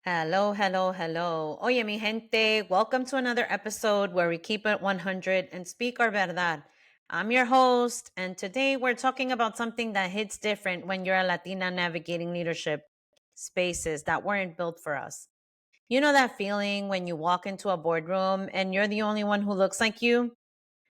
Hello, hello, hello. Oye, mi gente, welcome to another episode where we keep it 100 and speak our verdad. I'm your host, and today we're talking about something that hits different when you're a Latina navigating leadership spaces that weren't built for us. You know that feeling when you walk into a boardroom and you're the only one who looks like you?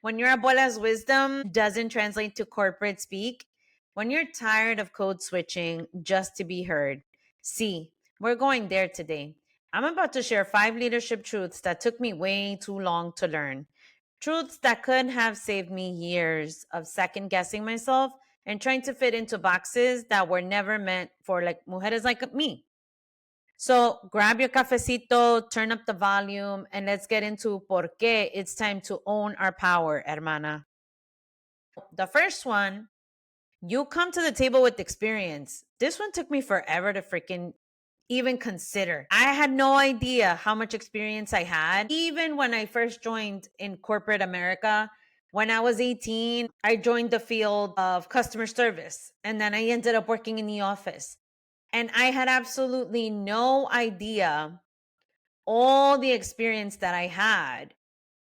When your abuela's wisdom doesn't translate to corporate speak, when you're tired of code switching just to be heard. See, we're going there today. I'm about to share 5 leadership truths that took me way too long to learn. Truths that could have saved me years of second guessing myself and trying to fit into boxes that were never meant for like mujeres like me. So grab your cafecito, turn up the volume, and let's get into por qué it's time to own our power, hermana. The first one, you come to the table with experience. This one took me forever to freaking even consider. I had no idea how much experience I had. Even when I first joined in corporate America, when I was 18, I joined the field of customer service and then I ended up working in the office. And I had absolutely no idea all the experience that I had.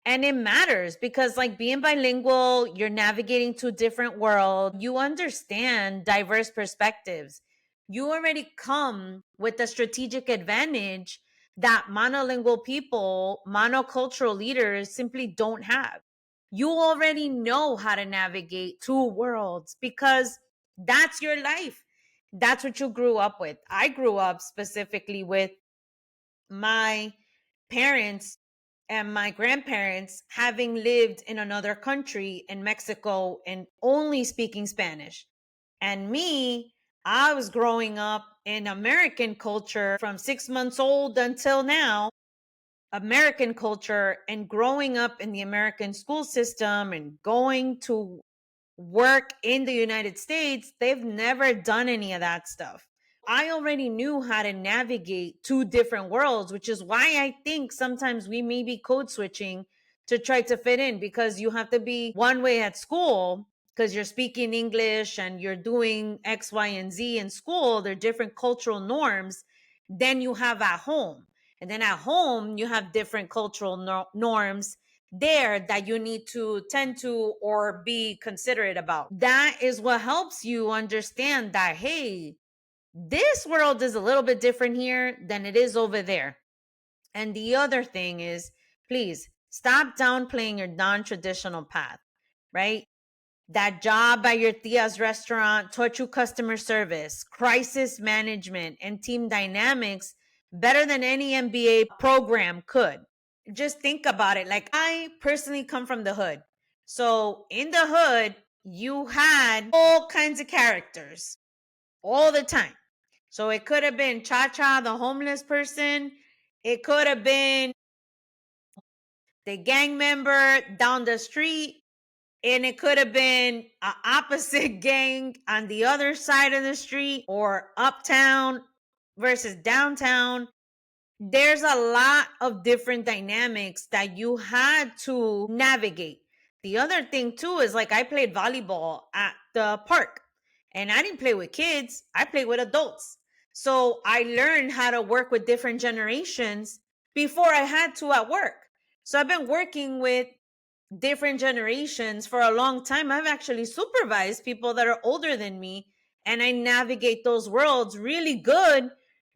And it matters because, like, being bilingual, you're navigating to a different world, you understand diverse perspectives. You already come with a strategic advantage that monolingual people, monocultural leaders simply don't have. You already know how to navigate two worlds because that's your life. That's what you grew up with. I grew up specifically with my parents and my grandparents having lived in another country in Mexico and only speaking Spanish. And me, I was growing up in American culture from 6 months old until now, American culture, and growing up in the American school system and going to work in the United States. They've never done any of that stuff. I already knew how to navigate two different worlds, which is why I think sometimes we may be code switching to try to fit in because you have to be one way at school because you're speaking English and you're doing X, Y, and Z in school. They're different cultural norms than you have at home. And then at home, you have different cultural norms there that you need to tend to or be considerate about. That is what helps you understand that, hey, this world is a little bit different here than it is over there. And the other thing is, please stop downplaying your non traditional path, right? That job at your tia's restaurant taught you customer service, crisis management, and team dynamics better than any MBA program could. Just think about it. Like, I personally come from the hood. So in the hood, you had all kinds of characters all the time. So it could have been Cha Cha, the homeless person. It could have been the gang member down the street. And it could have been an opposite gang on the other side of the street or uptown versus downtown. There's a lot of different dynamics that you had to navigate. The other thing too is like I played volleyball at the park and I didn't play with kids, I played with adults. So I learned how to work with different generations before I had to at work. So I've been working with different generations for a long time. I've actually supervised people that are older than me and I navigate those worlds really good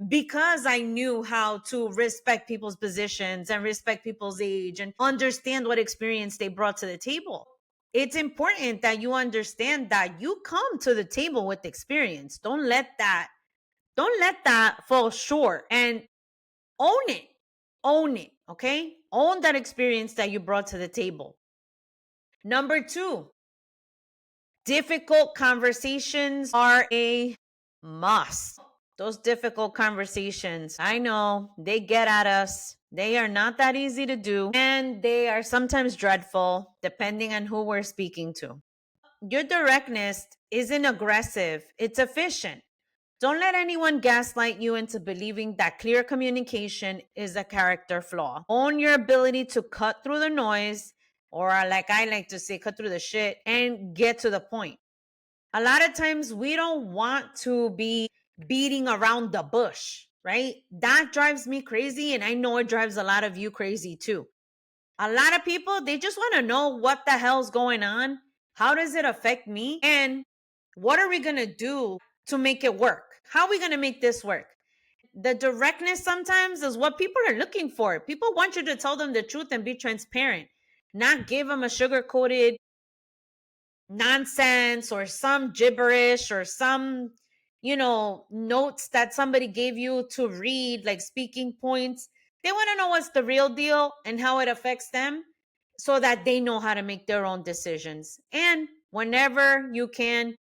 because I knew how to respect people's positions and respect people's age and understand what experience they brought to the table. It's important that you understand that you come to the table with experience. Don't let that fall short and own it. Own it, okay? Own that experience that you brought to the table. Number 2, difficult conversations are a must. Those difficult conversations, I know they get at us. They are not that easy to do, and they are sometimes dreadful, depending on who we're speaking to. Your directness isn't aggressive, it's efficient. Don't let anyone gaslight you into believing that clear communication is a character flaw. Own your ability to cut through the noise, or like I like to say, cut through the shit and get to the point. A lot of times we don't want to be beating around the bush. right? That drives me crazy. And I know it drives a lot of you crazy too. A lot of people, they just want to know what the hell's going on. How does it affect me? And what are we going to do to make it work? How are we going to make this work? The directness sometimes is what people are looking for. People want you to tell them the truth and be transparent, not give them a sugar coated nonsense or some gibberish or some, notes that somebody gave you to read, like speaking points. They want to know what's the real deal and how it affects them so that they know how to make their own decisions. And whenever you can,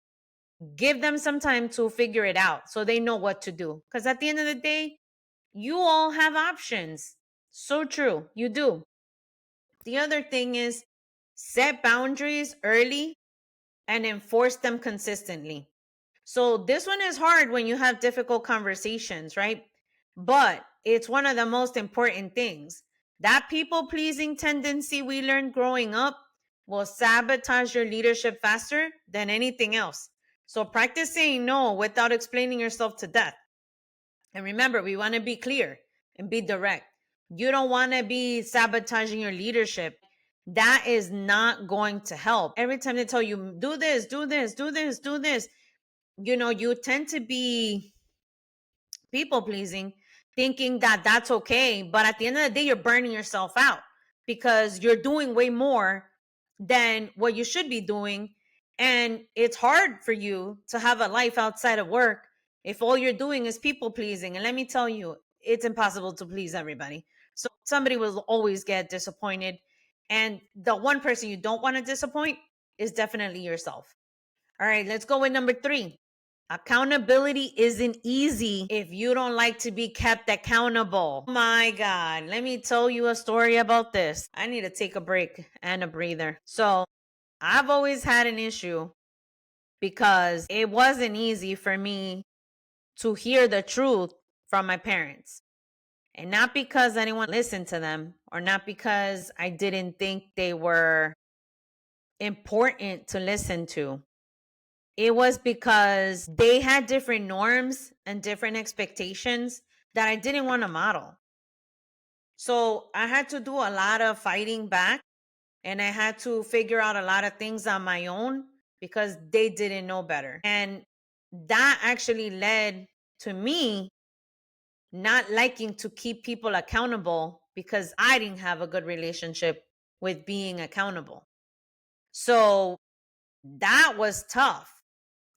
give them some time to figure it out so they know what to do. Because at the end of the day, you all have options. So true. You do. The other thing is set boundaries early and enforce them consistently. So this one is hard when you have difficult conversations, right? But it's one of the most important things. That people pleasing tendency we learned growing up will sabotage your leadership faster than anything else. So practice saying no without explaining yourself to death. And remember, we want to be clear and be direct. You don't want to be sabotaging your leadership. That is not going to help. Every time they tell you, do this, do this, do this, do this, you tend to be people pleasing, thinking that that's okay. But at the end of the day, you're burning yourself out because you're doing way more than what you should be doing. And it's hard for you to have a life outside of work if all you're doing is people pleasing. And let me tell you, it's impossible to please everybody. So somebody will always get disappointed. And the one person you don't want to disappoint is definitely yourself. All right, let's go with number 3. Accountability isn't easy if you don't like to be kept accountable. Oh my God, let me tell you a story about this. I need to take a break and a breather. So, I've always had an issue because it wasn't easy for me to hear the truth from my parents. And not because I didn't want to listen to them or not because I didn't think they were important to listen to. It was because they had different norms and different expectations that I didn't want to model. So I had to do a lot of fighting back and I had to figure out a lot of things on my own because they didn't know better. And that actually led to me not liking to keep people accountable because I didn't have a good relationship with being accountable. So that was tough.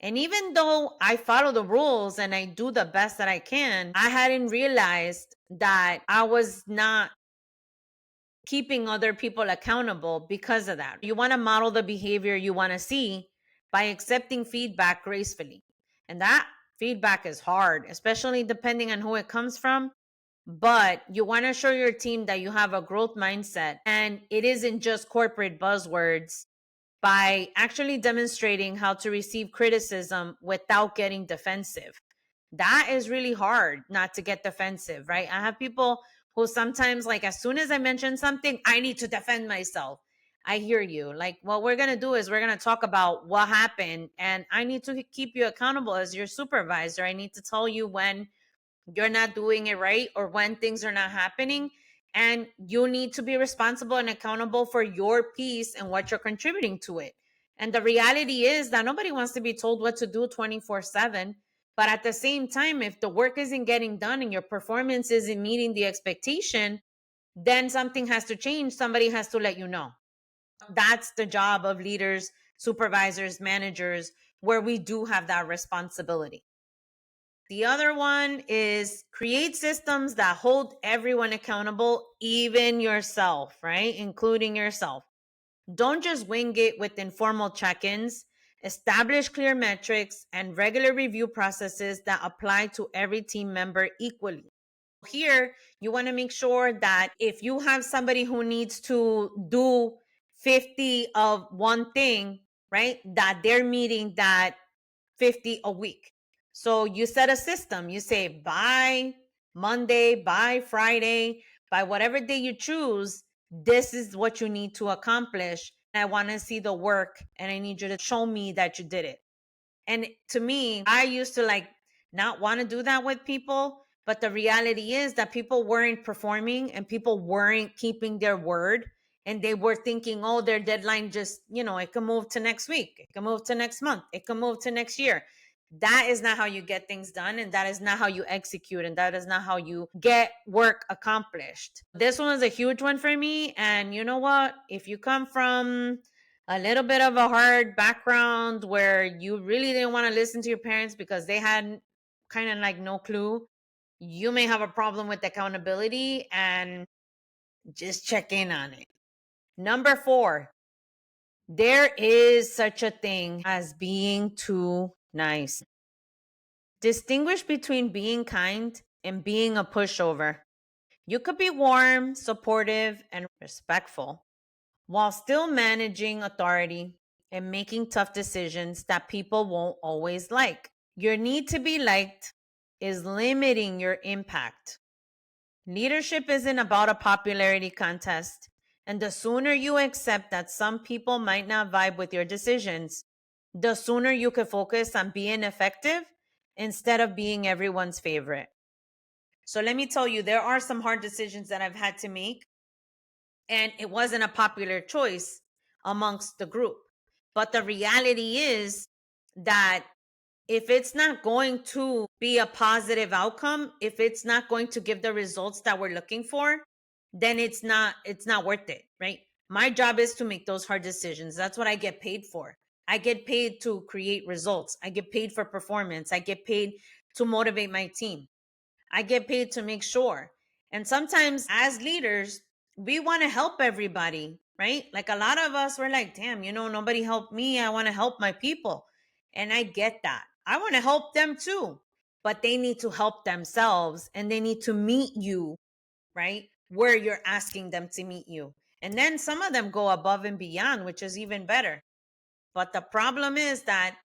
And even though I follow the rules and I do the best that I can, I hadn't realized that I was not keeping other people accountable because of that. You want to model the behavior you want to see by accepting feedback gracefully. And that feedback is hard, especially depending on who it comes from. But you want to show your team that you have a growth mindset and it isn't just corporate buzzwords by actually demonstrating how to receive criticism without getting defensive. That is really hard not to get defensive, right? I have people who sometimes, like, as soon as I mention something, I need to defend myself. I hear you. Like, what we're going to do is we're going to talk about what happened, and I need to keep you accountable as your supervisor. I need to tell you when you're not doing it right or when things are not happening. And you need to be responsible and accountable for your piece and what you're contributing to it. And the reality is that nobody wants to be told what to do 24/7. But at the same time, if the work isn't getting done and your performance isn't meeting the expectation, then something has to change. Somebody has to let you know. That's the job of leaders, supervisors, managers, where we do have that responsibility. The other one is create systems that hold everyone accountable, even yourself, right? Including yourself. Don't just wing it with informal check ins. Establish clear metrics and regular review processes that apply to every team member equally. Here, you want to make sure that if you have somebody who needs to do 50 of one thing, right, that they're meeting that 50 a week. So you set a system. You say by Monday, by Friday, by whatever day you choose, this is what you need to accomplish. I want to see the work and I need you to show me that you did it. And to me, I used to like not want to do that with people But the reality is that people weren't performing and people weren't keeping their word. And they were thinking, oh, their deadline just, it can move to next week. It can move to next month. It can move to next year. That is not how you get things done. And that is not how you execute. And that is not how you get work accomplished. This one was a huge one for me. And you know what? If you come from a little bit of a hard background where you really didn't want to listen to your parents because they had kind of like no clue, you may have a problem with accountability, and just check in on it. Number 4, there is such a thing as being too nice. Distinguish between being kind and being a pushover. You could be warm, supportive, and respectful while still managing authority and making tough decisions that people won't always like. Your need to be liked is limiting your impact. Leadership isn't about a popularity contest. And the sooner you accept that some people might not vibe with your decisions, the sooner you can focus on being effective instead of being everyone's favorite. So let me tell you, there are some hard decisions that I've had to make, and it wasn't a popular choice amongst the group. But the reality is that if it's not going to be a positive outcome, if it's not going to give the results that we're looking for, then it's not worth it, right? My job is to make those hard decisions. That's what I get paid for. I get paid to create results. I get paid for performance. I get paid to motivate my team. I get paid to make sure. And sometimes as leaders, we want to help everybody, right? Like a lot of us were like, damn, nobody helped me. I want to help my people. And I get that. I want to help them too. But they need to help themselves and they need to meet you, right? Where you're asking them to meet you. And then some of them go above and beyond, which is even better. But the problem is that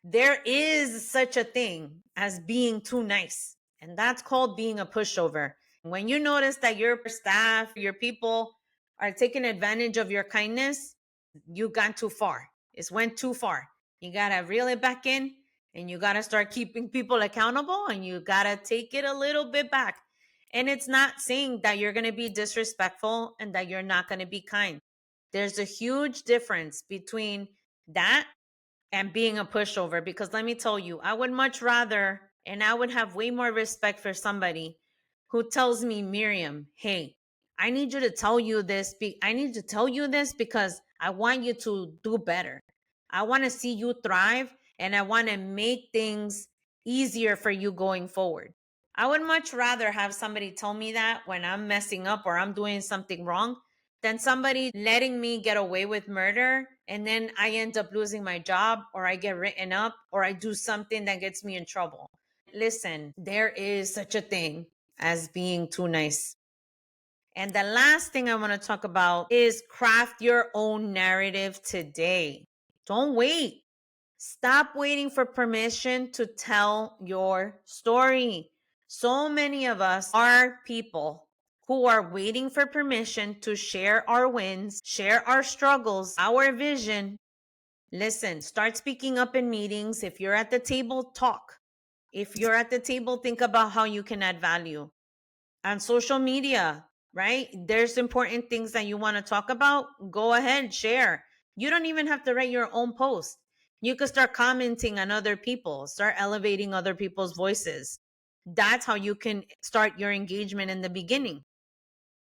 there is such a thing as being too nice, and that's called being a pushover. When you notice that your staff, your people are taking advantage of your kindness, you gone too far. It's went too far. You got to reel it back in, and you got to start keeping people accountable, and you got to take it a little bit back. And it's not saying that you're going to be disrespectful and that you're not going to be kind. There's a huge difference between that and being a pushover, because let me tell you, I would much rather, and I would have way more respect for somebody who tells me, Miriam, hey, I need you to tell you this. I need to tell you this because I want you to do better. I want to see you thrive, and I want to make things easier for you going forward. I would much rather have somebody tell me that when I'm messing up or I'm doing something wrong than somebody letting me get away with murder, and then I end up losing my job, or I get written up, or I do something that gets me in trouble. Listen, there is such a thing as being too nice. And the last thing I want to talk about is craft your own narrative today. Don't wait. Stop waiting for permission to tell your story. So many of us are people who are waiting for permission to share our wins, share our struggles, our vision. Listen, start speaking up in meetings. If you're at the table, talk. If you're at the table, think about how you can add value. On social media, right? There's important things that you want to talk about. Go ahead, share. You don't even have to write your own post. You could start commenting on other people, start elevating other people's voices. That's how you can start your engagement in the beginning.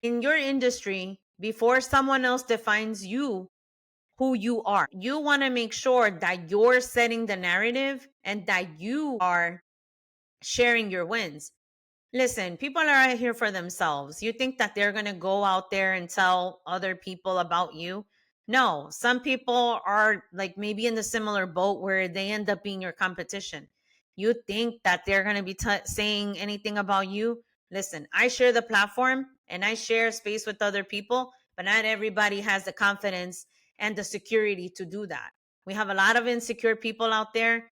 In your industry, before someone else defines you, who you are, you want to make sure that you're setting the narrative and that you are sharing your wins. Listen, people are out here for themselves. You think that they're going to go out there and tell other people about you? No, some people are like maybe in the similar boat where they end up being your competition. You think that they're going to be saying anything about you? Listen, I share the platform and I share space with other people, but not everybody has the confidence and the security to do that. We have a lot of insecure people out there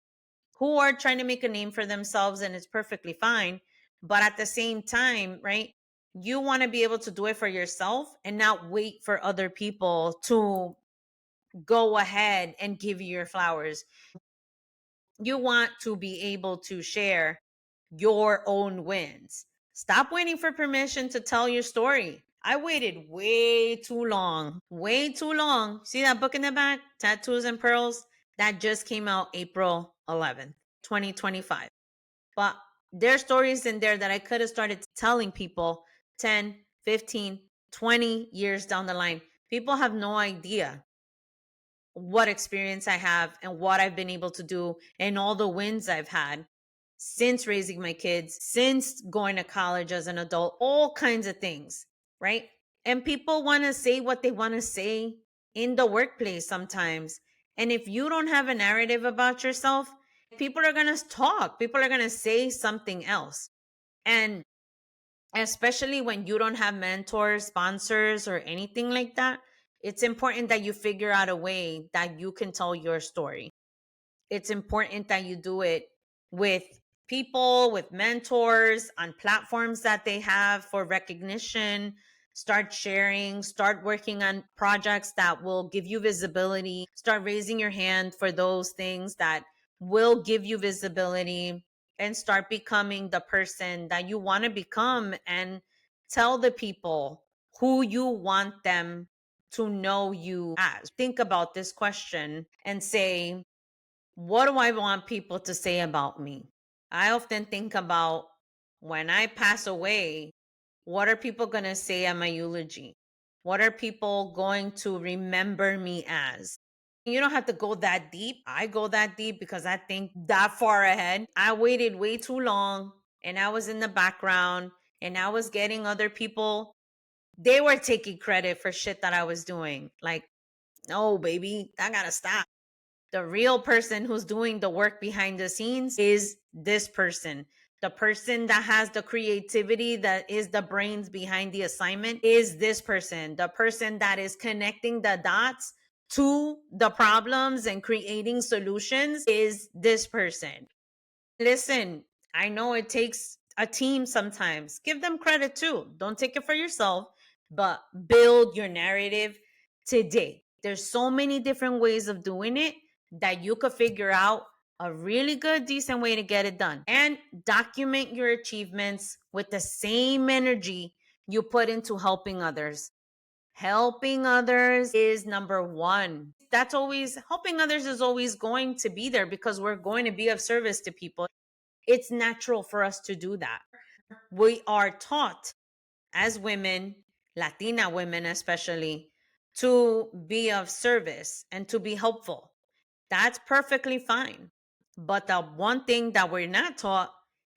who are trying to make a name for themselves, and it's perfectly fine. But at the same time, right, you want to be able to do it for yourself and not wait for other people to go ahead and give you your flowers. You want to be able to share your own wins. Stop waiting for permission to tell your story. I waited way too long, way too long. See that book in the back, Tattoos and Pearls? That just came out April 11th, 2025. But there's stories in there that I could have started telling people 10, 15, 20 years down the line. People have no idea what experience I have and what I've been able to do and all the wins I've had since raising my kids, since going to college as an adult, all kinds of things, right? And people want to say what they want to say in the workplace sometimes. And if you don't have a narrative about yourself, people are going to talk, people are going to say something else. And especially when you don't have mentors, sponsors, or anything like that, it's important that you figure out a way that you can tell your story. It's important that you do it with people, with mentors, on platforms that they have for recognition. Start sharing, start working on projects that will give you visibility. Start raising your hand for those things that will give you visibility, and start becoming the person that you want to become, and tell the people who you want them to know you as. Think about this question and say, what do I want people to say about me? I often think about, when I pass away, what are people going to say at my eulogy? What are people going to remember me as? You don't have to go that deep. I go that deep because I think that far ahead. I waited way too long, and I was in the background, and I was getting other people. They were taking credit for shit that I was doing. Like, no, baby, I got to stop. The real person who's doing the work behind the scenes is this person. The person that has the creativity, that is the brains behind the assignment, is this person. The person that is connecting the dots to the problems and creating solutions is this person. Listen, I know it takes a team sometimes. Give them credit too. Don't take it for yourself, but build your narrative today. There's so many different ways of doing it that you could figure out a really good, decent way to get it done. And document your achievements with the same energy you put into helping others. Helping others is number one. That's always, helping others is always going to be there because we're going to be of service to people. It's natural for us to do that. We are taught as women, Latina women especially, to be of service and to be helpful. That's perfectly fine. But the one thing that we're not taught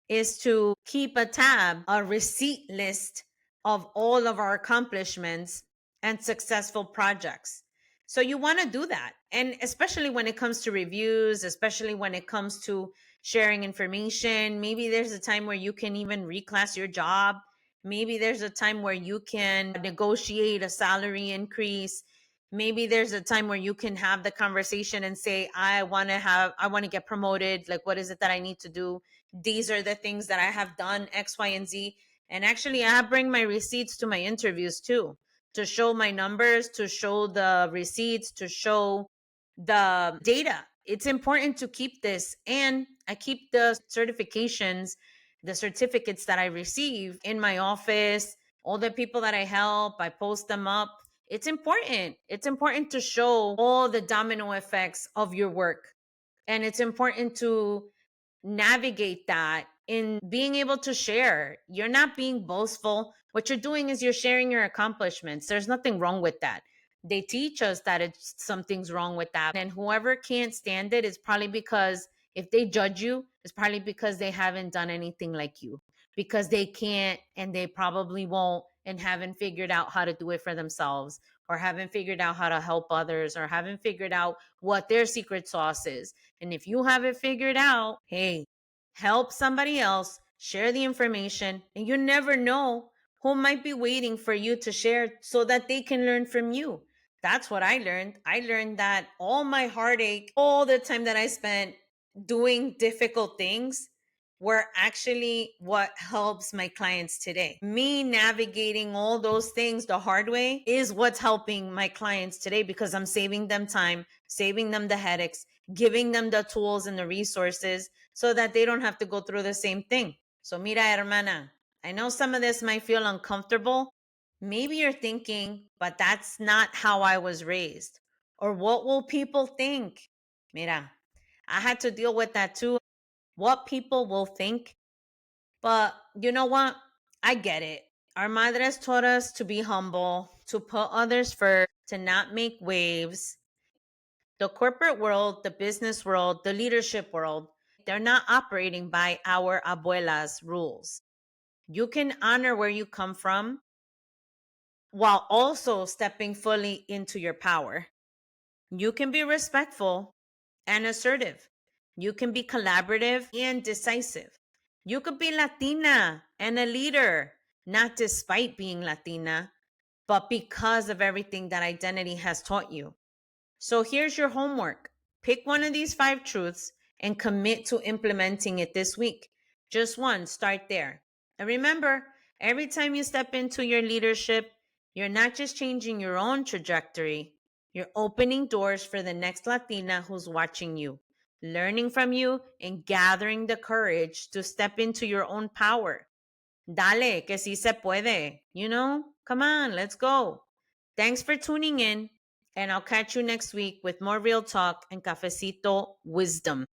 is to keep a tab, a receipt list of all of our accomplishments and successful projects. So you want to do that. And especially when it comes to reviews, especially when it comes to sharing information, maybe there's a time where you can even reclass your job. Maybe there's a time where you can negotiate a salary increase. Maybe there's a time where you can have the conversation and say, I want to get promoted. Like, what is it that I need to do? These are the things that I have done, X, Y, and Z. And actually, I bring my receipts to my interviews too, to show my numbers, to show the receipts, to show the data. It's important to keep this. And I keep the certifications, the certificates that I receive in my office, all the people that I help, I post them up. It's important. It's important to show all the domino effects of your work. And it's important to navigate that in being able to share. You're not being boastful. What you're doing is you're sharing your accomplishments. There's nothing wrong with that. They teach us that it's something's wrong with that. And whoever can't stand it is probably because, if they judge you, it's probably because they haven't done anything like you, because they can't and they probably won't and haven't figured out how to do it for themselves, or haven't figured out how to help others, or haven't figured out what their secret sauce is. And if you have it figured out, hey, help somebody else, share the information, and you never know who might be waiting for you to share so that they can learn from you. That's what I learned. I learned that all my heartache, all the time that I spent doing difficult things, were actually what helps my clients today. Me navigating all those things the hard way is what's helping my clients today, because I'm saving them time, saving them the headaches, giving them the tools and the resources so that they don't have to go through the same thing. So, mira, hermana, I know some of this might feel uncomfortable. Maybe you're thinking, but that's not how I was raised. Or what will people think? Mira, I had to deal with that too. What people will think. But you know what? I get it. Our madres taught us to be humble, to put others first, to not make waves. The corporate world, the business world, the leadership world, they're not operating by our abuelas' rules. You can honor where you come from while also stepping fully into your power. You can be respectful and assertive. You can be collaborative and decisive. You could be Latina and a leader, not despite being Latina, but because of everything that identity has taught you. So here's your homework. Pick one of these five truths and commit to implementing it this week. Just one, start there. And remember, every time you step into your leadership, you're not just changing your own trajectory, you're opening doors for the next Latina who's watching you, learning from you, and gathering the courage to step into your own power. Dale, que si se puede. You know, come on, let's go. Thanks for tuning in, and I'll catch you next week with more real talk and cafecito wisdom.